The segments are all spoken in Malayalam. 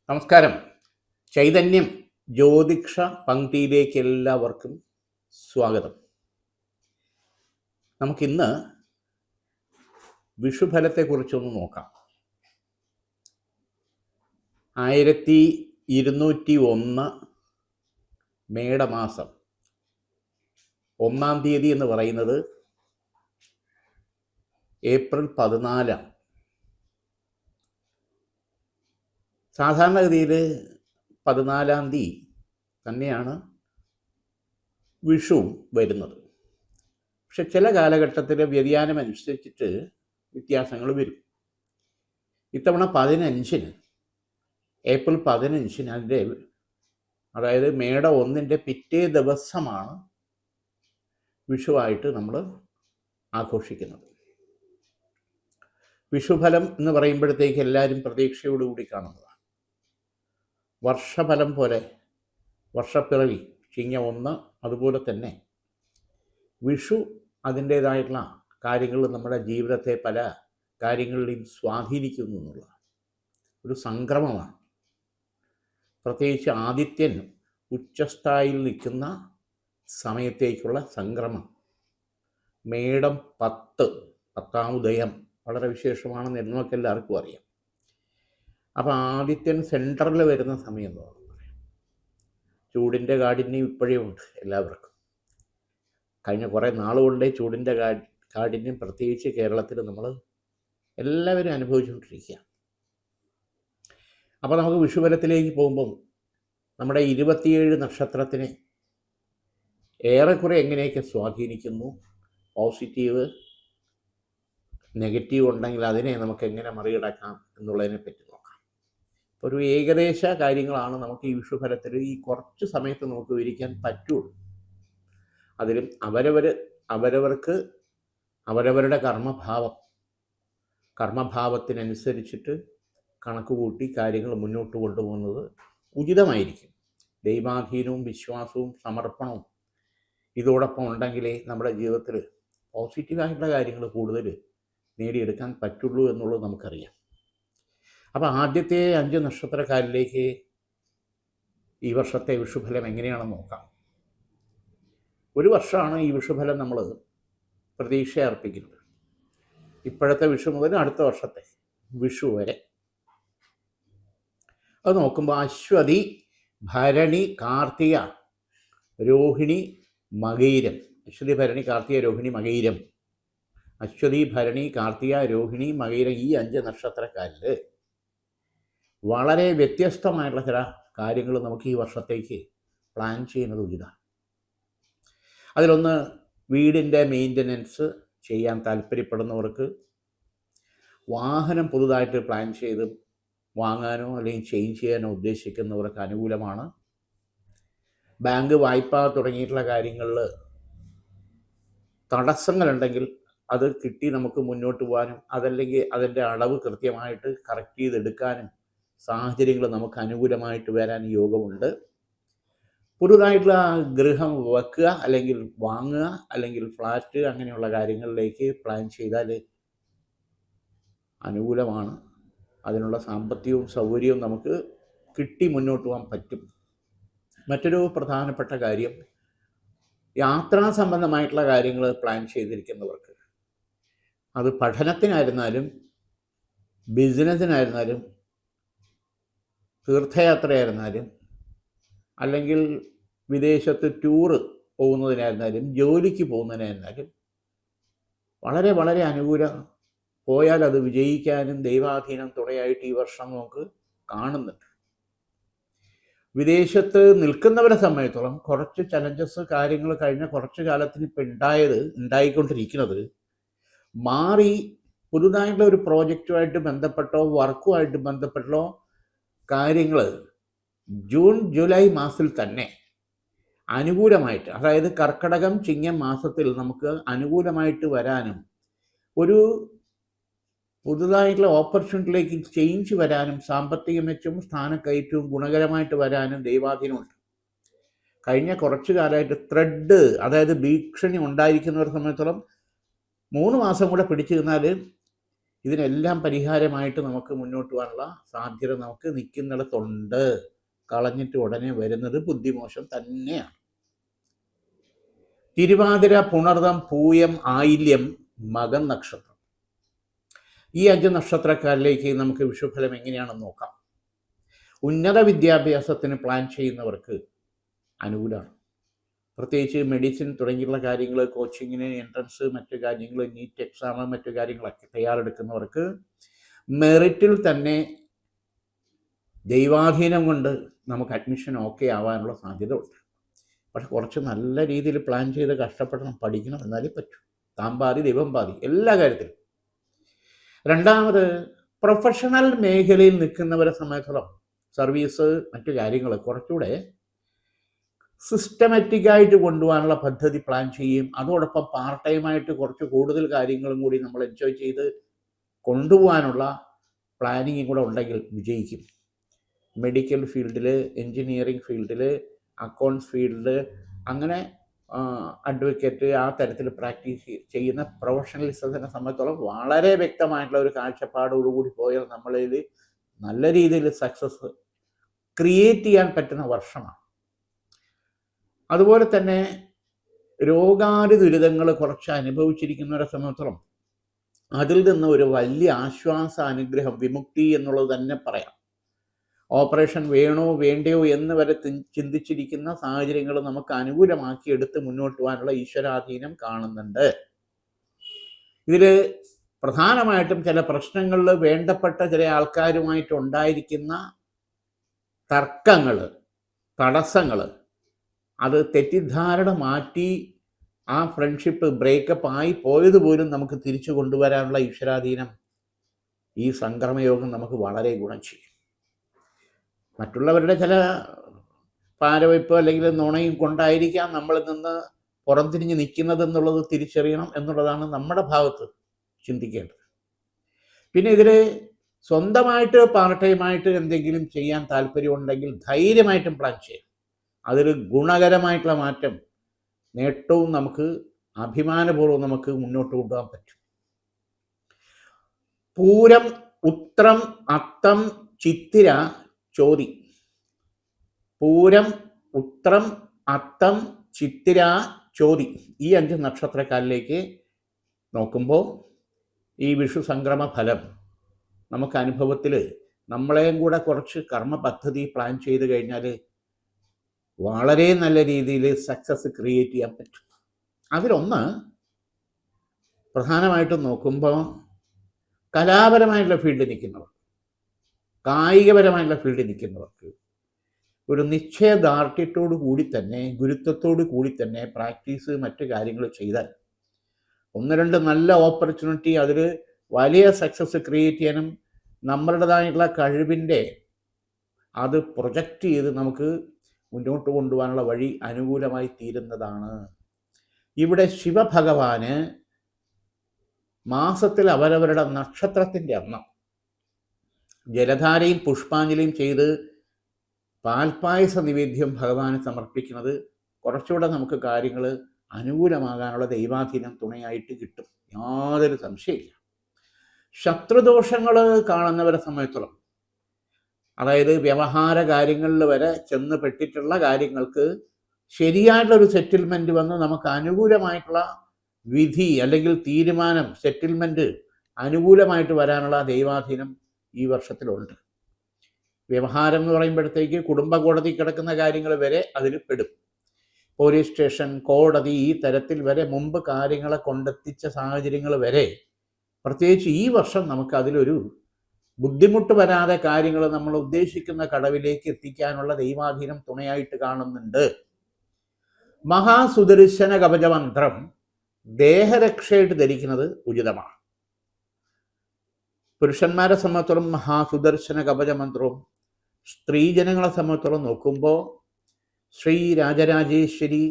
നമസ്കാരം. ചൈതന്യം ജ്യോതിഷ പങ്ക്തിയിലേക്ക് എല്ലാവർക്കും സ്വാഗതം. നമുക്കിന്ന് വിഷുഫലത്തെക്കുറിച്ചൊന്ന് നോക്കാം. 1201 മേടമാസം 1-ാം തീയതി എന്ന് പറയുന്നത് ഏപ്രിൽ 14. സാധാരണഗതിയിൽ 14-ാം തീയതി തന്നെയാണ് വിഷു വരുന്നത്. പക്ഷെ ചില കാലഘട്ടത്തിൽ വ്യതിയാനം അനുസരിച്ചിട്ട് വ്യത്യാസങ്ങൾ വരും. ഇത്തവണ 15-ന് ഏപ്രിൽ 15-ന് അതിൻ്റെ അതായത് മേട 1-ൻ്റെ പിറ്റേ ദിവസമാണ് വിഷുവായിട്ട് നമ്മൾ ആഘോഷിക്കുന്നത്. വിഷുഫലം എന്ന് പറയുമ്പോഴത്തേക്ക് എല്ലാവരും പ്രതീക്ഷയോടുകൂടി കാണുന്നതാണ്. വർഷഫലം പോലെ വർഷപ്പിറവി ചിങ്ങ 1 അതുപോലെ തന്നെ വിഷു അതിൻ്റേതായിട്ടുള്ള കാര്യങ്ങൾ നമ്മുടെ ജീവിതത്തെ പല കാര്യങ്ങളിലും സ്വാധീനിക്കുന്നു എന്നുള്ള ഒരു സംക്രമമാണ്. പ്രത്യേകിച്ച് ആദിത്യൻ ഉച്ചസ്ഥായിൽ നിൽക്കുന്ന സമയത്തേക്കുള്ള സംക്രമം. മേടം 10-ാം ഉദയം വളരെ വിശേഷമാണെന്ന് എന്നൊക്കെ എല്ലാവർക്കും അറിയാം. അപ്പോൾ ആദിത്യൻ സെൻട്രൽ വരുന്ന സമയം എന്ന് പറയാം. ചൂടിൻ്റെ കാഠിന്യം ഇപ്പോഴേ ഉണ്ട് എല്ലാവർക്കും. കഴിഞ്ഞ കുറേ നാളുകൊണ്ടേ ചൂടിൻ്റെ കാഠിന്യം പ്രത്യേകിച്ച് കേരളത്തിൽ നമ്മൾ എല്ലാവരും അനുഭവിച്ചുകൊണ്ടിരിക്കുക. അപ്പോൾ നമുക്ക് വിഷുഫലത്തിലേക്ക് പോകുമ്പം നമ്മുടെ 27 നക്ഷത്രത്തിനെ ഏറെക്കുറെ എങ്ങനെയൊക്കെ സ്വാധീനിക്കുന്നു, പോസിറ്റീവ് നെഗറ്റീവ് ഉണ്ടെങ്കിൽ അതിനെ നമുക്ക് എങ്ങനെ മറികടക്കാം എന്നുള്ളതിനെ പറ്റി നോക്കാം. ഒരു ഏകദേശ കാര്യങ്ങളാണ് നമുക്ക് ഈ വിഷുഫലത്തിൽ ഈ കുറച്ച് സമയത്ത് നമുക്ക് വിവരിക്കാൻ പറ്റുള്ളൂ. അതിലും അവരവർക്ക് അവരവരുടെ കർമ്മഭാവത്തിനനുസരിച്ചിട്ട് കണക്ക് കൂട്ടി കാര്യങ്ങൾ മുന്നോട്ട് കൊണ്ടുപോകുന്നത് ഉചിതമായിരിക്കും. ദൈവാധീനവും വിശ്വാസവും സമർപ്പണവും ഇതോടൊപ്പം ഉണ്ടെങ്കിലേ നമ്മുടെ ജീവിതത്തിൽ പോസിറ്റീവായിട്ടുള്ള കാര്യങ്ങൾ കൂടുതൽ നേടിയെടുക്കാൻ പറ്റുള്ളൂ എന്നുള്ളത് നമുക്കറിയാം. അപ്പോൾ ആദ്യത്തെ 5 നക്ഷത്രക്കാരിലേക്ക് ഈ വർഷത്തെ വിഷുഫലം എങ്ങനെയാണെന്ന് നോക്കാം. ഒരു വർഷമാണ് ഈ വിഷുഫലം നമ്മൾ പ്രതീക്ഷ അർപ്പിക്കുന്നത്. ഇപ്പോഴത്തെ വിഷു മുതൽ അടുത്ത വർഷത്തെ വിഷു വരെ അത് നോക്കുമ്പോൾ അശ്വതി, ഭരണി, കാർത്തിക, രോഹിണി, മകയിരം. അശ്വതി, ഭരണി, കാർത്തിക, രോഹിണി, മകയിരം. അശ്വതി, ഭരണി, കാർത്തിക, രോഹിണി, മകയിരം ഈ 5 നക്ഷത്രക്കാരിൽ വളരെ വ്യത്യസ്തമായിട്ടുള്ള ചില കാര്യങ്ങൾ നമുക്ക് ഈ വർഷത്തേക്ക് പ്ലാൻ ചെയ്യുന്നത് ഉചിതമാണ്. അതിലൊന്ന്, വീടിൻ്റെ മെയിൻ്റനൻസ് ചെയ്യാൻ താല്പര്യപ്പെടുന്നവർക്ക്, വാഹനം പുതുതായിട്ട് പ്ലാൻ ചെയ്ത് വാങ്ങാനോ അല്ലെങ്കിൽ ചേഞ്ച് ചെയ്യാനോ ഉദ്ദേശിക്കുന്നവർക്ക് അനുകൂലമാണ്. ബാങ്ക് വായ്പ തുടങ്ങിയിട്ടുള്ള കാര്യങ്ങളിൽ തടസ്സങ്ങളുണ്ടെങ്കിൽ അത് കിട്ടി നമുക്ക് മുന്നോട്ട് പോകാനും അതല്ലെങ്കിൽ അതിൻ്റെ അളവ് കൃത്യമായിട്ട് കറക്റ്റ് ചെയ്തെടുക്കാനും സാഹചര്യങ്ങൾ നമുക്ക് അനുകൂലമായിട്ട് വരാൻ യോഗമുണ്ട്. പുതുതായിട്ടുള്ള ഗൃഹം വെക്കുക അല്ലെങ്കിൽ വാങ്ങുക അല്ലെങ്കിൽ ഫ്ലാറ്റ് അങ്ങനെയുള്ള കാര്യങ്ങളിലേക്ക് പ്ലാൻ ചെയ്താൽ അനുകൂലമാണ്. അതിനുള്ള സാമ്പത്തികവും സൗകര്യവും നമുക്ക് കിട്ടി മുന്നോട്ട് പോകാൻ പറ്റും. മറ്റൊരു പ്രധാനപ്പെട്ട കാര്യം, യാത്രാ സംബന്ധമായിട്ടുള്ള കാര്യങ്ങൾ പ്ലാൻ ചെയ്തിരിക്കുന്നവർക്ക്, അത് പഠനത്തിനായിരുന്നാലും ബിസിനസ്സിനായിരുന്നാലും തീർത്ഥയാത്രയായിരുന്നാലും അല്ലെങ്കിൽ വിദേശത്ത് ടൂറ് പോകുന്നതിനായിരുന്നാലും ജോലിക്ക് പോകുന്നതിനായിരുന്നാലും വളരെ വളരെ അനുകൂലം. പോയാൽ അത് വിജയിക്കാനും ദൈവാധീനം തുണയായിട്ട് ഈ വർഷം നമുക്ക് കാണുന്നുണ്ട്. വിദേശത്ത് നിൽക്കുന്നവരെ സംബന്ധിച്ചോളം കുറച്ച് ചലഞ്ചസ് കാര്യങ്ങൾ കഴിഞ്ഞ കുറച്ച് കാലത്തിന് ഇപ്പം ഉണ്ടായിക്കൊണ്ടിരിക്കുന്നത് മാറി പുതുതായിട്ടുള്ള ഒരു പ്രോജക്റ്റുമായിട്ട് ബന്ധപ്പെട്ടോ വർക്കുമായിട്ട് ബന്ധപ്പെട്ടോ കാര്യങ്ങൾ ജൂൺ ജൂലൈ മാസത്തിൽ തന്നെ അനുകൂലമായിട്ട്, അതായത് കർക്കടകം ചിങ്ങം മാസത്തിൽ നമുക്ക് അനുകൂലമായിട്ട് വരാനും ഒരു പുതുതായിട്ടുള്ള ഓപ്പർച്യൂണിറ്റിയിലേക്ക് ചേഞ്ച് വരാനും സാമ്പത്തിക മെച്ചവും സ്ഥാനക്കയറ്റവും ഗുണകരമായിട്ട് വരാനും ദൈവാധീനമുണ്ട്. കഴിഞ്ഞ കുറച്ച് കാലമായിട്ട് അതായത് ഭീഷണി ഉണ്ടായിരിക്കുന്നവരെ സംബന്ധിച്ചിടത്തോളം 3 മാസം കൂടെ പിടിച്ചു നിന്നാൽ ഇതിനെല്ലാം പരിഹാരമായിട്ട് നമുക്ക് മുന്നോട്ട് പോകാനുള്ള സാധ്യത നമുക്ക് നിൽക്കുന്നിടത്തുണ്ട്. കളഞ്ഞിട്ട് ഉടനെ വരുന്നത് ബുദ്ധിമോശം തന്നെയാണ്. തിരുവാതിര, പുണർതം, പൂയം, ആയില്യം, മകം നക്ഷത്രം. ഈ 5 നക്ഷത്രക്കാരിലേക്ക് നമുക്ക് വിഷുഫലം എങ്ങനെയാണെന്ന് നോക്കാം. ഉന്നത വിദ്യാഭ്യാസത്തിന് പ്ലാൻ ചെയ്യുന്നവർക്ക് അനുകൂലമാണ്. പ്രത്യേകിച്ച് മെഡിസിൻ തുടങ്ങിയുള്ള കാര്യങ്ങൾ, കോച്ചിങ്ങിന്, എൻട്രൻസ്, മറ്റു കാര്യങ്ങൾ, നീറ്റ് എക്സാം, മറ്റു കാര്യങ്ങളൊക്കെ തയ്യാറെടുക്കുന്നവർക്ക് മെറിറ്റിൽ തന്നെ ദൈവാധീനം കൊണ്ട് നമുക്ക് അഡ്മിഷൻ ഓക്കെ ആവാനുള്ള സാധ്യത ഉണ്ട്. പക്ഷെ കുറച്ച് നല്ല രീതിയിൽ പ്ലാൻ ചെയ്ത് കഷ്ടപ്പെടണം, പഠിക്കണം, എന്നാലേ പറ്റൂ. താൻ പാതി ദൈവം പാതി എല്ലാ കാര്യത്തിലും. രണ്ടാമത്, പ്രൊഫഷണൽ മേഖലയിൽ നിൽക്കുന്നവരെ സംബന്ധിച്ചിടത്തോളം സർവീസ്, മറ്റു കാര്യങ്ങൾ കുറച്ചുകൂടെ സിസ്റ്റമാറ്റിക്കായിട്ട് കൊണ്ടുപോകാനുള്ള പദ്ധതി പ്ലാൻ ചെയ്യും. അതോടൊപ്പം പാർട്ട് ടൈമായിട്ട് കുറച്ച് കൂടുതൽ കാര്യങ്ങളും കൂടി നമ്മൾ എൻജോയ് ചെയ്ത് കൊണ്ടുപോകാനുള്ള പ്ലാനിങ്ങും കൂടെ ഉണ്ടെങ്കിൽ വിജയിക്കും. മെഡിക്കൽ ഫീൽഡിൽ, എൻജിനീയറിംഗ് ഫീൽഡിൽ, അക്കൗണ്ട്സ് ഫീൽഡ്, അങ്ങനെ അഡ്വക്കേറ്റ്, ആ തരത്തിൽ പ്രാക്ടീസ് ചെയ്യുന്ന പ്രൊഫഷണലിസത്തിനെ സംബന്ധിച്ചോളം വളരെ വ്യക്തമായിട്ടുള്ള ഒരു കാഴ്ചപ്പാടോടുകൂടി പോയാൽ നമ്മളിൽ നല്ല രീതിയിൽ സക്സസ് ക്രിയേറ്റ് ചെയ്യാൻ പറ്റുന്ന വർഷമാണ്. അതുപോലെ തന്നെ രോഗാതി ദുരിതങ്ങൾ കുറച്ച് അനുഭവിച്ചിരിക്കുന്നവരെ സംബന്ധിച്ചോളം അതിൽ നിന്ന് ഒരു വലിയ ആശ്വാസ അനുഗ്രഹം, വിമുക്തി എന്നുള്ളത് തന്നെ പറയാം. ഓപ്പറേഷൻ വേണോ വേണ്ടയോ എന്ന് വരെ ചിന്തിച്ചിരിക്കുന്ന സാഹചര്യങ്ങൾ നമുക്ക് അനുകൂലമാക്കി എടുത്ത് മുന്നോട്ട് പോകാനുള്ള ഈശ്വരാധീനം കാണുന്നുണ്ട്. ഇതിൽ പ്രധാനമായിട്ടും ചില പ്രശ്നങ്ങളിൽ വേണ്ടപ്പെട്ട ചില ആൾക്കാരുമായിട്ടുണ്ടായിരിക്കുന്ന തർക്കങ്ങൾ, തടസ്സങ്ങൾ, അത് തെറ്റിദ്ധാരണ മാറ്റി ആ ഫ്രണ്ട്ഷിപ്പ് ബ്രേക്കപ്പ് ആയി പോയതുപോലും നമുക്ക് തിരിച്ചു കൊണ്ടുവരാനുള്ള ഈശ്വരാധീനം ഈ സംക്രമയോഗം നമുക്ക് വളരെ ഗുണം ചെയ്യും. മറ്റുള്ളവരുടെ ചില പാരവയ്പ് അല്ലെങ്കിൽ നുണയും കൊണ്ടായിരിക്കാം നമ്മളിൽ നിന്ന് പുറംതിരിഞ്ഞ് നിൽക്കുന്നതെന്നുള്ളത് തിരിച്ചറിയണം എന്നുള്ളതാണ് നമ്മുടെ ഭാഗത്ത് ചിന്തിക്കേണ്ടത്. പിന്നെ ഇതിൽ സ്വന്തമായിട്ട് പാർട്ട് ടൈമായിട്ട് എന്തെങ്കിലും ചെയ്യാൻ താല്പര്യമുണ്ടെങ്കിൽ ധൈര്യമായിട്ടും പ്ലാൻ ചെയ്യാം. അതിൽ ഗുണകരമായിട്ടുള്ള മാറ്റം, നേട്ടവും നമുക്ക് അഭിമാനപൂർവ്വം നമുക്ക് മുന്നോട്ട് കൊണ്ടുപോകാൻ പറ്റും. പൂരം, ഉത്രം, അത്തം, ചിത്തിര, ചോതി. പൂരം, ഉത്രം, അത്തം, ചിത്തിര, ചോതി, ഈ 5 നക്ഷത്രക്കാരിലേക്ക് നോക്കുമ്പോൾ ഈ വിഷു സംക്രമ ഫലം നമുക്ക് അനുഭവത്തിൽ നമ്മളെയും കൂടെ കുറച്ച് കർമ്മ പദ്ധതി പ്ലാൻ ചെയ്ത് കഴിഞ്ഞാൽ വളരെ നല്ല രീതിയിൽ സക്സസ് ക്രിയേറ്റ് ചെയ്യാൻ പറ്റും. അതിലൊന്ന് പ്രധാനമായിട്ടും നോക്കുമ്പോൾ കലാപരമായിട്ടുള്ള ഫീൽഡിൽ നിൽക്കുന്നവർ, കായികപരമായിട്ടുള്ള ഫീൽഡിൽ നിൽക്കുന്നവർക്ക് ഒരു നിശ്ചയദാർഢ്യത്തോടു കൂടി തന്നെ, ഗുരുത്വത്തോടു കൂടി തന്നെ പ്രാക്ടീസ്, മറ്റു കാര്യങ്ങൾ ചെയ്താൽ 1-2 നല്ല ഓപ്പർച്യൂണിറ്റി, അതിൽ വലിയ സക്സസ് ക്രിയേറ്റ് ചെയ്യാനും നമ്മളുടേതായിട്ടുള്ള കഴിവിൻ്റെ അത് പ്രൊജക്റ്റ് ചെയ്ത് നമുക്ക് മുന്നോട്ട് കൊണ്ടുപോകാനുള്ള വഴി അനുകൂലമായി തീരുന്നതാണ്. ഇവിടെ ശിവഭഗവാന് മാസത്തിൽ അവരവരുടെ നക്ഷത്രത്തിൻ്റെ അന്ന് ജലധാരയും പുഷ്പാഞ്ജലിയും ചെയ്ത് പാൽപ്പായസ നിവേദ്യം ഭഗവാന് സമർപ്പിക്കുന്നത് കുറച്ചുകൂടെ നമുക്ക് കാര്യങ്ങൾ അനുകൂലമാകാനുള്ള ദൈവാധീനം തുണയായിട്ട് കിട്ടും, യാതൊരു സംശയമില്ല. ശത്രുദോഷങ്ങൾ കാണുന്നവരെ സംബന്ധിച്ചിടത്തോളം, അതായത് വ്യവഹാര കാര്യങ്ങളിൽ വരെ ചെന്ന് പെട്ടിട്ടുള്ള കാര്യങ്ങൾക്ക് ശരിയായിട്ടുള്ളൊരു സെറ്റിൽമെൻറ്റ് വന്ന് നമുക്ക് അനുകൂലമായിട്ടുള്ള വിധി അല്ലെങ്കിൽ തീരുമാനം, സെറ്റിൽമെൻറ്റ് അനുകൂലമായിട്ട് വരാനുള്ള ദൈവാധീനം ഈ വർഷത്തിലുണ്ട്. വ്യവഹാരം എന്ന് പറയുമ്പോഴത്തേക്ക് കുടുംബ കോടതി കിടക്കുന്ന കാര്യങ്ങൾ വരെ അതിൽ പെടും. പോലീസ് സ്റ്റേഷൻ, കോടതി, ഈ തരത്തിൽ വരെ മുമ്പ് കാര്യങ്ങളെ കൊണ്ടെത്തിച്ച സാഹചര്യങ്ങൾ വരെ, പ്രത്യേകിച്ച് ഈ വർഷം നമുക്ക് അതിലൊരു ബുദ്ധിമുട്ട് വരാതെ കാര്യങ്ങൾ നമ്മൾ ഉദ്ദേശിക്കുന്ന കടവിലേക്ക് എത്തിക്കാനുള്ള ദൈവാധീനം തുണയായിട്ട് കാണുന്നുണ്ട്. മഹാസുദർശന കവചമന്ത്രം ദേഹരക്ഷയായിട്ട് ധരിക്കുന്നത് ഉചിതമാണ്. പുരുഷന്മാരെ സംബന്ധിച്ചോളം മഹാസുദർശന കവചമന്ത്രവും, സ്ത്രീജനങ്ങളെ സംബന്ധിച്ചോളം നോക്കുമ്പോൾ ശ്രീ രാജരാജേശ്വരി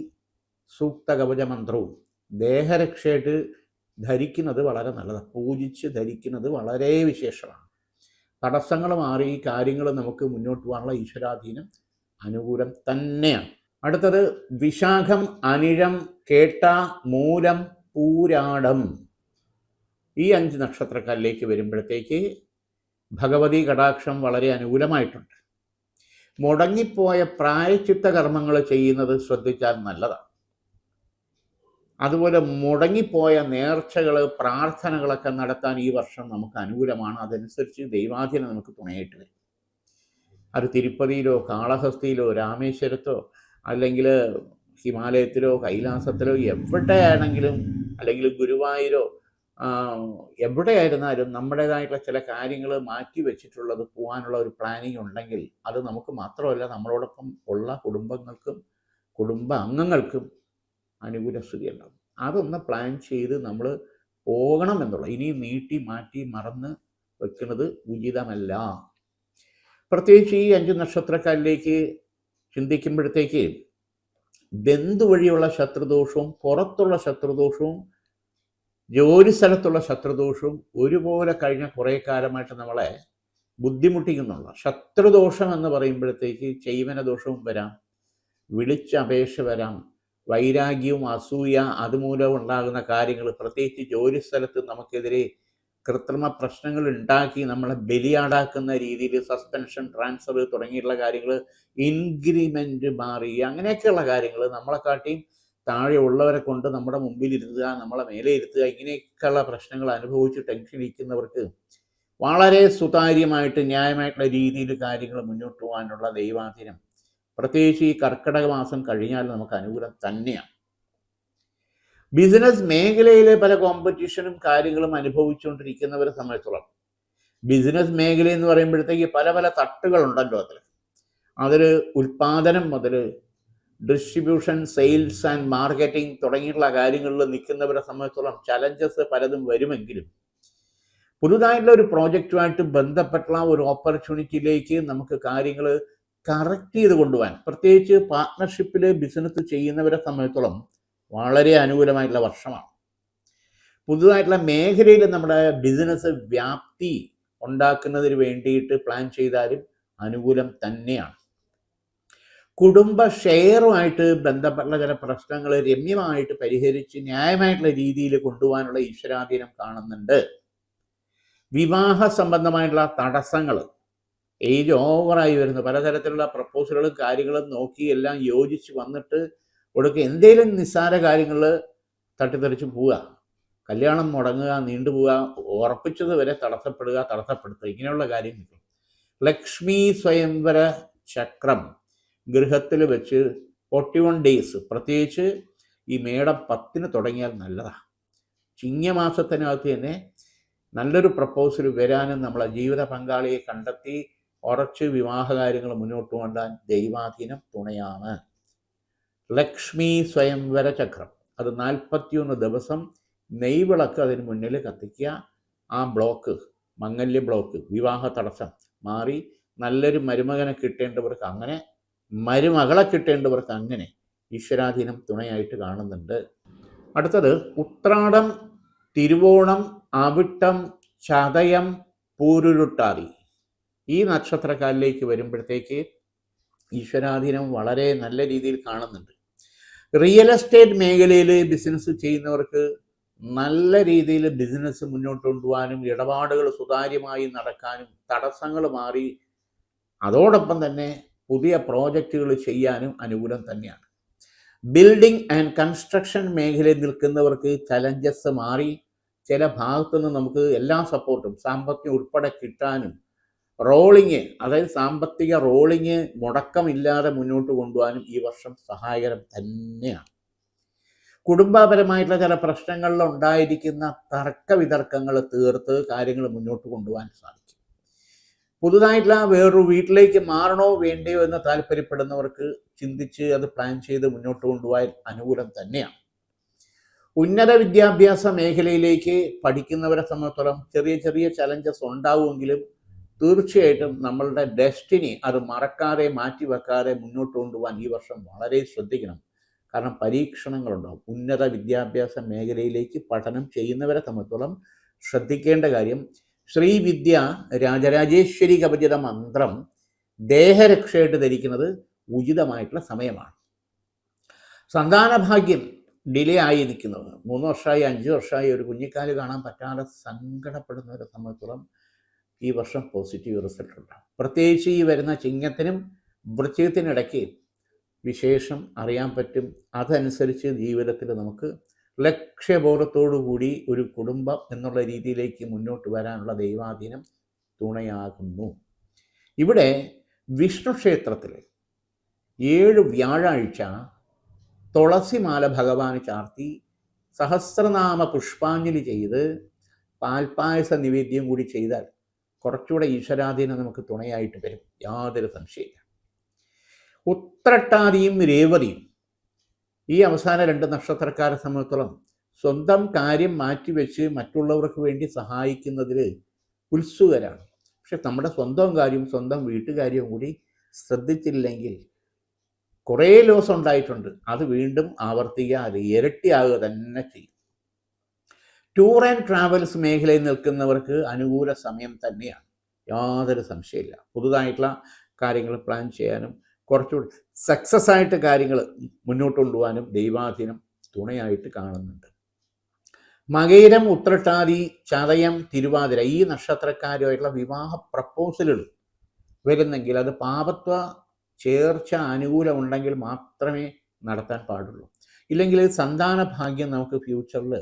സൂക്ത കവചമന്ത്രവും ദേഹരക്ഷയായിട്ട് ധരിക്കുന്നത് വളരെ നല്ലതാണ്. പൂജിച്ച് ധരിക്കുന്നത് വളരെ വിശേഷമാണ്. തടസ്സങ്ങൾ മാറി കാര്യങ്ങൾ നമുക്ക് മുന്നോട്ട് പോകാനുള്ള ഈശ്വരാധീനം അനുകൂലം തന്നെയാണ്. അടുത്തത് വിശാഖം, അനിഴം, കേട്ട, മൂലം, പൂരാടം. ഈ 5 നക്ഷത്രക്കാരിലേക്ക് വരുമ്പോഴത്തേക്ക് ഭഗവതി കടാക്ഷം വളരെ അനുകൂലമായിട്ടുണ്ട്. മുടങ്ങിപ്പോയ പ്രായശ്ചിത്ത കർമ്മങ്ങൾ ചെയ്യുന്നത് ശ്രദ്ധിച്ചാൽ നല്ലതാണ്. അതുപോലെ മുടങ്ങിപ്പോയ നേർച്ചകൾ, പ്രാർത്ഥനകളൊക്കെ നടത്താൻ ഈ വർഷം നമുക്ക് അനുകൂലമാണ്. അതനുസരിച്ച് ദൈവാധീനം നമുക്ക് തുണയായിട്ട് വരും. അത് തിരുപ്പതിയിലോ കാളഹസ്തിയിലോ രാമേശ്വരത്തോ അല്ലെങ്കിൽ ഹിമാലയത്തിലോ കൈലാസത്തിലോ എവിടെയാണെങ്കിലും, അല്ലെങ്കിൽ ഗുരുവായൂരോ എവിടെയായിരുന്നാലും നമ്മുടേതായിട്ടുള്ള ചില കാര്യങ്ങൾ മാറ്റി വെച്ചിട്ടുള്ളത് പോകാനുള്ള ഒരു പ്ലാനിങ് ഉണ്ടെങ്കിൽ അത് നമുക്ക് മാത്രമല്ല നമ്മളോടൊപ്പം ഉള്ള കുടുംബങ്ങൾക്കും കുടുംബ അംഗങ്ങൾക്കും അനുകൂല സ്ഥിതി ഉണ്ടാകും. അതൊന്ന് പ്ലാൻ ചെയ്ത് നമ്മൾ പോകണം എന്നുള്ള, ഇനി നീട്ടി മാറ്റി മറന്ന് വെക്കുന്നത് ഉചിതമല്ല. പ്രത്യേകിച്ച് ഈ 5 നക്ഷത്രക്കാരിലേക്ക് ചിന്തിക്കുമ്പോഴത്തേക്ക് ബന്ധു വഴിയുള്ള ശത്രുദോഷവും പുറത്തുള്ള ശത്രുദോഷവും ജോലി സ്ഥലത്തുള്ള ശത്രുദോഷവും ഒരുപോലെ കഴിഞ്ഞ കുറേ കാലമായിട്ട് നമ്മളെ ബുദ്ധിമുട്ടിക്കുന്നുള്ള ശത്രുദോഷം എന്ന് പറയുമ്പോഴത്തേക്ക് ചെയ്വന ദോഷവും വരാം, വിളിച്ച അപേക്ഷ വരാം, വൈരാഗ്യവും അസൂയ അതുമൂലം ഉണ്ടാകുന്ന കാര്യങ്ങൾ, പ്രത്യേകിച്ച് ജോലി സ്ഥലത്ത് നമുക്കെതിരെ കൃത്രിമ പ്രശ്നങ്ങൾ ഉണ്ടാക്കി നമ്മളെ ബലിയാടാക്കുന്ന രീതിയിൽ സസ്പെൻഷൻ, ട്രാൻസ്ഫർ തുടങ്ങിയിട്ടുള്ള കാര്യങ്ങൾ, ഇൻക്രിമെൻ്റ് മാറി, അങ്ങനെയൊക്കെയുള്ള കാര്യങ്ങൾ, നമ്മളെക്കാട്ടിയും താഴെ ഉള്ളവരെ കൊണ്ട് നമ്മുടെ മുമ്പിൽ ഇരുത്തുക, നമ്മളെ മേലെ ഇരുത്തുക, ഇങ്ങനെയൊക്കെയുള്ള പ്രശ്നങ്ങൾ അനുഭവിച്ച് ടെൻഷൻ ഇരിക്കുന്നവർക്ക് വളരെ സുതാര്യമായിട്ട് ന്യായമായിട്ടുള്ള രീതിയിൽ കാര്യങ്ങൾ മുന്നോട്ട് പോകാനുള്ള ദൈവാധീനം പ്രത്യേകിച്ച് ഈ കർക്കിടക മാസം കഴിഞ്ഞാൽ നമുക്ക് അനുകൂലം തന്നെയാണ്. ബിസിനസ് മേഖലയിലെ പല കോമ്പറ്റീഷനും കാര്യങ്ങളും അനുഭവിച്ചുകൊണ്ടിരിക്കുന്നവരെ സംബന്ധിച്ചോളം, ബിസിനസ് മേഖല എന്ന് പറയുമ്പോഴത്തേക്ക് പല പല തട്ടുകളുണ്ടല്ലോ. അതിൽ ഉൽപാദനം മുതൽ ഡിസ്ട്രിബ്യൂഷൻ, സെയിൽസ് ആൻഡ് മാർക്കറ്റിംഗ് തുടങ്ങിയിട്ടുള്ള കാര്യങ്ങളിൽ നിൽക്കുന്നവരെ സംബന്ധിച്ചോളം ചലഞ്ചസ് പലതും വരുമെങ്കിലും പുതുതായിട്ടുള്ള ഒരു പ്രോജക്റ്റുമായിട്ട് ബന്ധപ്പെട്ടുള്ള ഒരു ഓപ്പർച്യൂണിറ്റിയിലേക്ക് നമുക്ക് കാര്യങ്ങൾ കറക്റ്റ് ചെയ്ത് കൊണ്ടുപോകാൻ, പ്രത്യേകിച്ച് പാർട്ട്ണർഷിപ്പിൽ ബിസിനസ് ചെയ്യുന്നവരെ സംബന്ധിച്ചോളം വളരെ അനുകൂലമായിട്ടുള്ള വർഷമാണ്. പുതുതായിട്ടുള്ള മേഖലയിൽ നമ്മുടെ ബിസിനസ് വ്യാപ്തി ഉണ്ടാക്കുന്നതിന് വേണ്ടിയിട്ട് പ്ലാൻ ചെയ്താലും അനുകൂലം തന്നെയാണ്. കുടുംബ ഷെയറുമായിട്ട് ബന്ധപ്പെട്ട ചില പ്രശ്നങ്ങൾ രമ്യമായിട്ട് പരിഹരിച്ച് ന്യായമായിട്ടുള്ള രീതിയിൽ കൊണ്ടുപോകാനുള്ള ഈശ്വരാധീനം കാണുന്നുണ്ട്. വിവാഹ സംബന്ധമായിട്ടുള്ള തടസ്സങ്ങൾ, ഏജ് ഓവറായി വരുന്നു, പലതരത്തിലുള്ള പ്രപ്പോസലുകളും കാര്യങ്ങളും നോക്കി എല്ലാം യോജിച്ച് വന്നിട്ട് ഒടുക്ക എന്തെങ്കിലും നിസ്സാര കാര്യങ്ങൾ തട്ടിത്തെറിച്ച് പോവുക, കല്യാണം മുടങ്ങുക, നീണ്ടുപോവുക, ഉറപ്പിച്ചത് വരെ തടസ്സപ്പെടുത്തുക, ഇങ്ങനെയുള്ള കാര്യം നിൽക്കും. ലക്ഷ്മി സ്വയംവര ചക്രം ഗൃഹത്തിൽ വെച്ച് 41 ഡേയ്സ്, പ്രത്യേകിച്ച് ഈ മേടം 10 തുടങ്ങിയാൽ നല്ലതാണ്. ചിങ്ങമാസത്തിനകത്ത് തന്നെ നല്ലൊരു പ്രപ്പോസൽ വരാനും നമ്മളെ ജീവിത പങ്കാളിയെ കണ്ടെത്തി ഉറച്ച് വിവാഹകാര്യങ്ങൾ മുന്നോട്ട് കൊണ്ടുപോകാൻ ദൈവാധീനം തുണയാണ്. ലക്ഷ്മി സ്വയംവര ചക്രം അത് 41 ദിവസം നെയ്വിളക്ക് അതിന് മുന്നിൽ കത്തിക്കുക. ആ ബ്ലോക്ക്, മംഗല്യ ബ്ലോക്ക്, വിവാഹ തടസ്സം മാറി നല്ലൊരു മരുമകനെ കിട്ടേണ്ടവർക്ക് അങ്ങനെ, മരുമകളെ കിട്ടേണ്ടവർക്ക് അങ്ങനെ ഈശ്വരാധീനം തുണയായിട്ട് കാണുന്നുണ്ട്. അടുത്തത് ഉത്രാടം, തിരുവോണം, അവിട്ടം, ചതയം, പൂരുരുട്ടാതി ഈ നക്ഷത്രക്കാരിലേക്ക് വരുമ്പോഴത്തേക്ക് ഈശ്വരാധീനം വളരെ നല്ല രീതിയിൽ കാണുന്നുണ്ട്. റിയൽ എസ്റ്റേറ്റ് മേഖലയിൽ ബിസിനസ് ചെയ്യുന്നവർക്ക് നല്ല രീതിയിൽ ബിസിനസ് മുന്നോട്ട് കൊണ്ടുപോകാനും ഇടപാടുകൾ സുതാര്യമായി നടക്കാനും തടസ്സങ്ങൾ മാറി അതോടൊപ്പം തന്നെ പുതിയ പ്രോജക്റ്റുകൾ ചെയ്യാനും അനുകൂലം തന്നെയാണ്. ബിൽഡിംഗ് ആൻഡ് കൺസ്ട്രക്ഷൻ മേഖലയിൽ നിൽക്കുന്നവർക്ക് ചലഞ്ചസ് മാറി ചില ഭാഗത്തുനിന്ന് നമുക്ക് എല്ലാ സപ്പോർട്ടും സാമ്പത്തികം ഉൾപ്പെടെ കിട്ടാനും റോളിങ്, അതായത് സാമ്പത്തിക റോളിങ് മുടക്കമില്ലാതെ മുന്നോട്ട് കൊണ്ടുപോകാനും ഈ വർഷം സഹായകരം തന്നെയാണ്. കുടുംബപരമായിട്ടുള്ള ചില പ്രശ്നങ്ങളിൽ ഉണ്ടായിരിക്കുന്ന തർക്ക വിതർക്കങ്ങൾ തീർത്ത് കാര്യങ്ങൾ മുന്നോട്ട് കൊണ്ടുപോകാൻ സാധിക്കും. പുതുതായിട്ടുള്ള വേറൊരു വീട്ടിലേക്ക് മാറണോ വേണ്ടയോ എന്ന് താല്പര്യപ്പെടുന്നവർക്ക് ചിന്തിച്ച് അത് പ്ലാൻ ചെയ്ത് മുന്നോട്ട് കൊണ്ടുപോകാൻ അനുകൂലം തന്നെയാണ്. ഉന്നത വിദ്യാഭ്യാസ മേഖലയിലേക്ക് പഠിക്കുന്നവരെ സംബന്ധിച്ചിടത്തോളം ചെറിയ ചെറിയ ചലഞ്ചസ് ഉണ്ടാവുമെങ്കിലും തീർച്ചയായിട്ടും നമ്മളുടെ ഡെസ്റ്റിനി അത് മറക്കാതെ മാറ്റിവെക്കാതെ മുന്നോട്ട് കൊണ്ടുപോകാൻ ഈ വർഷം വളരെ ശ്രദ്ധിക്കണം. കാരണം പരീക്ഷണങ്ങളുണ്ടാവും. ഉന്നത വിദ്യാഭ്യാസ മേഖലയിലേക്ക് പഠനം ചെയ്യുന്നവരെ സംബന്ധിച്ചിടത്തോളം ശ്രദ്ധിക്കേണ്ട കാര്യം, ശ്രീവിദ്യ രാജരാജേശ്വരി കവചിത മന്ത്രം ദേഹരക്ഷയായിട്ട് ധരിക്കുന്നത് ഉചിതമായിട്ടുള്ള സമയമാണ്. സന്താനഭാഗ്യം ഡിലേ ആയി നിൽക്കുന്നത്, 3 വർഷമായി 5 വർഷമായി ഒരു കുഞ്ഞിക്കാല് കാണാൻ പറ്റാതെ സങ്കടപ്പെടുന്നവരെ സംബന്ധിച്ചിടത്തോളം ഈ വർഷം പോസിറ്റീവ് റിസൾട്ട് ഉണ്ടാകും. പ്രത്യേകിച്ച് ഈ വരുന്ന ചിങ്ങത്തിനും വൃശ്ചികത്തിനിടയ്ക്ക് വിശേഷം അറിയാൻ പറ്റും. അതനുസരിച്ച് ജീവിതത്തിൽ നമുക്ക് ലക്ഷ്യബോധത്തോടു കൂടി ഒരു കുടുംബം എന്നുള്ള രീതിയിലേക്ക് മുന്നോട്ട് വരാനുള്ള ദൈവാധീനം തുണയാകുന്നു. ഇവിടെ വിഷ്ണു ക്ഷേത്രത്തിൽ 7 വ്യാഴാഴ്ച തുളസിമാല ഭഗവാന് ചാർത്തി സഹസ്രനാമ പുഷ്പാഞ്ജലി ചെയ്ത് പാൽപ്പായസ നിവേദ്യം കൂടി ചെയ്താൽ കുറച്ചുകൂടെ ഈശ്വരാധീനം നമുക്ക് തുണയായിട്ട് വരും, യാതൊരു സംശയമില്ല. ഉത്രട്ടാതിയും രേവതിയും ഈ അവസാന 2 നക്ഷത്രക്കാരെ സംബന്ധിച്ചിടത്തോളം സ്വന്തം കാര്യം മാറ്റിവെച്ച് മറ്റുള്ളവർക്ക് വേണ്ടി സഹായിക്കുന്നതിൽ ഉത്സുകരാണ്. പക്ഷെ നമ്മുടെ സ്വന്തം കാര്യവും സ്വന്തം വീട്ടുകാര്യവും കൂടി ശ്രദ്ധിച്ചില്ലെങ്കിൽ കുറേ ലോസ് ഉണ്ടായിട്ടുണ്ട്, അത് വീണ്ടും ആവർത്തിക്കുക, അത് ഇരട്ടിയാകുക തന്നെ ചെയ്യും. ടൂർ ആൻഡ് ട്രാവൽസ് മേഖലയിൽ നിൽക്കുന്നവർക്ക് അനുകൂല സമയം തന്നെയാണ്, യാതൊരു സംശയമില്ല. പുതുതായിട്ടുള്ള കാര്യങ്ങൾ പ്ലാൻ ചെയ്യാനും കുറച്ചുകൂടി സക്സസ് ആയിട്ട് കാര്യങ്ങൾ മുന്നോട്ട് കൊണ്ടുപോകാനും ദൈവാധീനം തുണയായിട്ട് കാണുന്നുണ്ട്. മകയിരം, ഉത്രട്ടാതി, ചതയം, തിരുവാതിര ഈ നക്ഷത്രക്കാരുമായിട്ടുള്ള വിവാഹ പ്രപ്പോസലുകൾ വരുന്നെങ്കിൽ അത് പാപത്വ ചേർച്ച അനുകൂലമുണ്ടെങ്കിൽ മാത്രമേ നടത്താൻ പാടുള്ളൂ. ഇല്ലെങ്കിൽ സന്താന ഭാഗ്യം നമുക്ക് ഫ്യൂച്ചറിൽ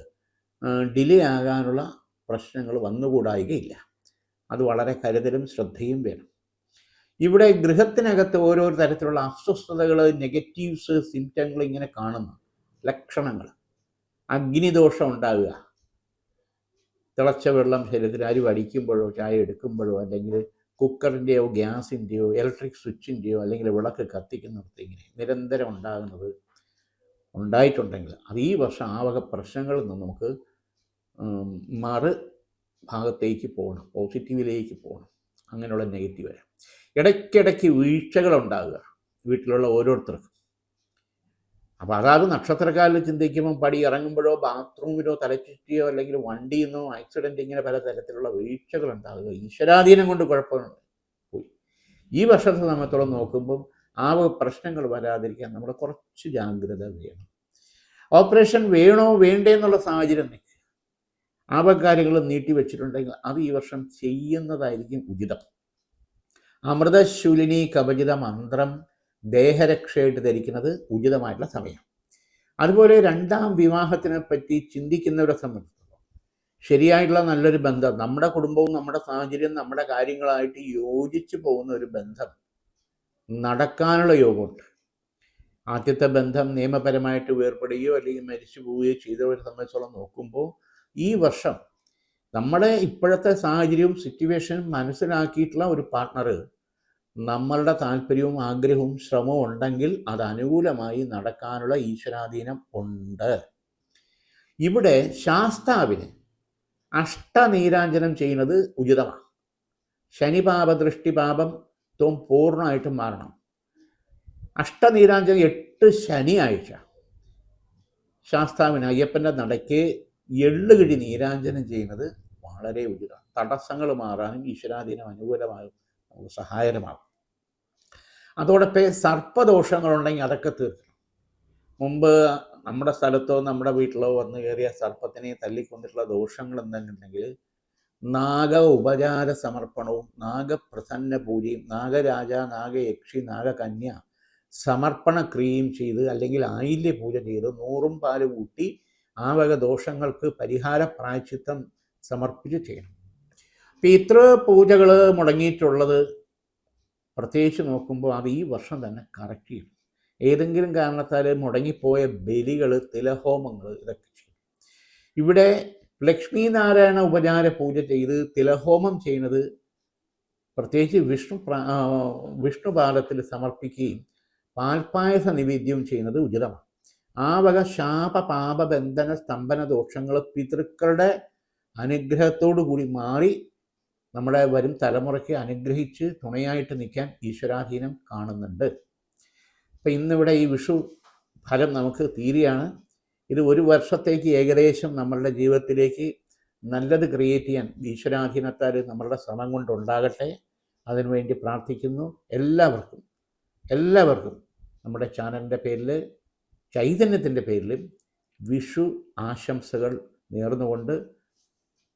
ഡിലേ ആകാനുള്ള പ്രശ്നങ്ങൾ വന്നുകൂടായികയില്ല. അത് വളരെ കരുതലും ശ്രദ്ധയും വേണം. ഇവിടെ ഗൃഹത്തിനകത്ത് ഓരോ തരത്തിലുള്ള അസ്വസ്ഥതകൾ, നെഗറ്റീവ്സ്, സിംറ്റങ്ങൾ ഇങ്ങനെ കാണുന്നു. ലക്ഷണങ്ങൾ: അഗ്നിദോഷം ഉണ്ടാകുക, തിളച്ച വെള്ളം ശരീരത്തിൽ അരി വടിക്കുമ്പോഴോ ചായ എടുക്കുമ്പോഴോ അല്ലെങ്കിൽ കുക്കറിൻ്റെയോ ഗ്യാസിൻ്റെയോ ഇലക്ട്രിക് സ്വിച്ചിൻ്റെയോ അല്ലെങ്കിൽ വിളക്ക് കത്തിക്കുന്നിടത്ത് ഇങ്ങനെ നിരന്തരം ഉണ്ടായിട്ടുണ്ടെങ്കിൽ അത് ഈ വർഷം ആ വക പ്രശ്നങ്ങളിൽ നിന്ന് നമുക്ക് ഭാഗത്തേക്ക് പോകണം, പോസിറ്റീവിലേക്ക് പോകണം. അങ്ങനെയുള്ള നെഗറ്റീവ് വരാം. ഇടയ്ക്കിടയ്ക്ക് വീഴ്ചകളുണ്ടാകുക വീട്ടിലുള്ള ഓരോരുത്തർക്കും. അപ്പോൾ അതാത് നക്ഷത്രക്കാരിൽ ചിന്തിക്കുമ്പോൾ പടി ഇറങ്ങുമ്പോഴോ ബാത്റൂമിലോ തലച്ചുറ്റിയോ അല്ലെങ്കിൽ വണ്ടിയിൽ നിന്നോ ആക്സിഡൻറ്റ്, ഇങ്ങനെ പലതരത്തിലുള്ള വീഴ്ചകൾ ഉണ്ടാകുക ഈശ്വരാധീനം കൊണ്ട് കുഴപ്പമുണ്ട് പോയി. ഈ വർഷത്തെ സമയത്തോളം നോക്കുമ്പം ആ പ്രശ്നങ്ങൾ വരാതിരിക്കാൻ നമ്മൾ കുറച്ച് ജാഗ്രത വേണം. ഓപ്പറേഷൻ വേണോ വേണ്ടേ എന്നുള്ള സാഹചര്യം നിൽക്കുക, ആ കാര്യങ്ങൾ നീട്ടിവെച്ചിട്ടുണ്ടെങ്കിൽ അത് ഈ വർഷം ചെയ്യുന്നതായിരിക്കും ഉചിതം. അമൃതശൂലിനി കവചിത മന്ത്രം ദേഹരക്ഷയായിട്ട് ധരിക്കുന്നത് ഉചിതമായിട്ടുള്ള സമയം. അതുപോലെ 2ാം വിവാഹത്തിനെ പറ്റി ചിന്തിക്കുന്നവരെ സംബന്ധിച്ചിടത്തോളം ശരിയായിട്ടുള്ള നല്ലൊരു ബന്ധം, നമ്മുടെ കുടുംബവും നമ്മുടെ സാഹചര്യം നമ്മുടെ കാര്യങ്ങളായിട്ട് യോജിച്ച് പോകുന്ന ഒരു ബന്ധം നടക്കാനുള്ള യോഗമുണ്ട്. ആദ്യത്തെ ബന്ധം നിയമപരമായിട്ട് വേർപ്പെടുകയോ അല്ലെങ്കിൽ മരിച്ചു പോവുകയോ ചെയ്തവരെ സംബന്ധിച്ചോളം നോക്കുമ്പോൾ ഈ വർഷം നമ്മുടെ ഇപ്പോഴത്തെ സാഹചര്യവും സിറ്റുവേഷനും മനസ്സിലാക്കിയിട്ടുള്ള ഒരു പാർട്ട്ണർ നമ്മളുടെ താല്പര്യവും ആഗ്രഹവും ശ്രമവും ഉണ്ടെങ്കിൽ അത് അനുകൂലമായി നടക്കാനുള്ള ഈശ്വരാധീനം ഉണ്ട്. ഇവിടെ ശാസ്താവിന് അഷ്ടനീരാഞ്ജനം ചെയ്യുന്നത് ഉചിതമാണ്. ശനിപാപ ദൃഷ്ടിപാപം പൂർണ്ണമായിട്ടും മാറണം. അഷ്ടനീരാഞ്ജനം 8 ശനിയാഴ്ച ശാസ്താവിന് അയ്യപ്പൻ്റെ നടയ്ക്ക് എള്ളുകിഴി നീരാഞ്ജനം ചെയ്യുന്നത് വളരെ ഉചിതമാണ്. തടസ്സങ്ങൾ മാറാനും ഈശ്വരാധീനം അനുകൂലമാകും, നമുക്ക് സഹായകരമാകും. അതോടൊപ്പം സർപ്പദോഷങ്ങളുണ്ടെങ്കിൽ അതൊക്കെ തീർക്കണം. മുമ്പ് നമ്മുടെ സ്ഥലത്തോ നമ്മുടെ വീട്ടിലോ വന്നു കയറിയ സർപ്പത്തിനെ തല്ലിക്കൊണ്ടിട്ടുള്ള ദോഷങ്ങൾ എന്തെന്നുണ്ടെങ്കിൽ നാഗ ഉപചാര സമർപ്പണവും നാഗപ്രസന്ന പൂജയും നാഗരാജ, നാഗയക്ഷി, നാഗകന്യ സമർപ്പണ ക്രിയയും ചെയ്ത് അല്ലെങ്കിൽ ആയില്യ പൂജ ചെയ്ത് 100 പാല് കൂട്ടി ആ വക ദോഷങ്ങൾക്ക് പരിഹാര പ്രായശ്ചിത്തം സമർപ്പിച്ച് ചെയ്യണം. അപ്പം ഇത്ര പൂജകൾ മുടങ്ങിയിട്ടുള്ളത് പ്രത്യേകിച്ച് നോക്കുമ്പോൾ അത് ഈ വർഷം തന്നെ കറക്റ്റ് ചെയ്യും. ഏതെങ്കിലും കാരണത്താൽ മുടങ്ങിപ്പോയ ബലികൾ, തിലഹോമങ്ങൾ ഇതൊക്കെ ചെയ്യും. ഇവിടെ ലക്ഷ്മി നാരായണ ഉപചാര പൂജ ചെയ്ത് തിലഹോമം ചെയ്യുന്നത് പ്രത്യേകിച്ച് വിഷ്ണുപാദത്തിൽ സമർപ്പിക്കുകയും പാൽപ്പായസ നിവേദ്യവും ചെയ്യുന്നത് ഉചിതമാണ്. ആ വക ശാപ പാപ ബന്ധന സ്തംഭന ദോഷങ്ങൾ പിതൃക്കളുടെ അനുഗ്രഹത്തോടു കൂടി മാറി നമ്മുടെ വരും തലമുറയ്ക്ക് അനുഗ്രഹിച്ച് തുണയായിട്ട് നിൽക്കാൻ ഈശ്വരാധീനം കാണുന്നുണ്ട്. അപ്പം ഇന്നിവിടെ ഈ വിഷു ഫലം നമുക്ക് തീരുകയാണ്. ഇത് 1 വർഷത്തേക്ക് ഏകദേശം നമ്മളുടെ ജീവിതത്തിലേക്ക് നല്ലത് ക്രിയേറ്റ് ചെയ്യാൻ ഈശ്വരാധീനത്താൽ നമ്മളുടെ ശ്രമം കൊണ്ടുണ്ടാകട്ടെ. അതിനുവേണ്ടി പ്രാർത്ഥിക്കുന്നു. എല്ലാവർക്കും നമ്മുടെ ചാനലിൻ്റെ പേരിൽ, ചൈതന്യത്തിൻ്റെ പേരിലും വിഷു ആശംസകൾ നേർന്നുകൊണ്ട്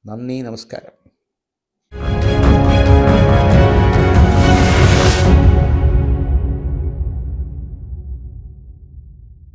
നന്ദി, നമസ്കാരം.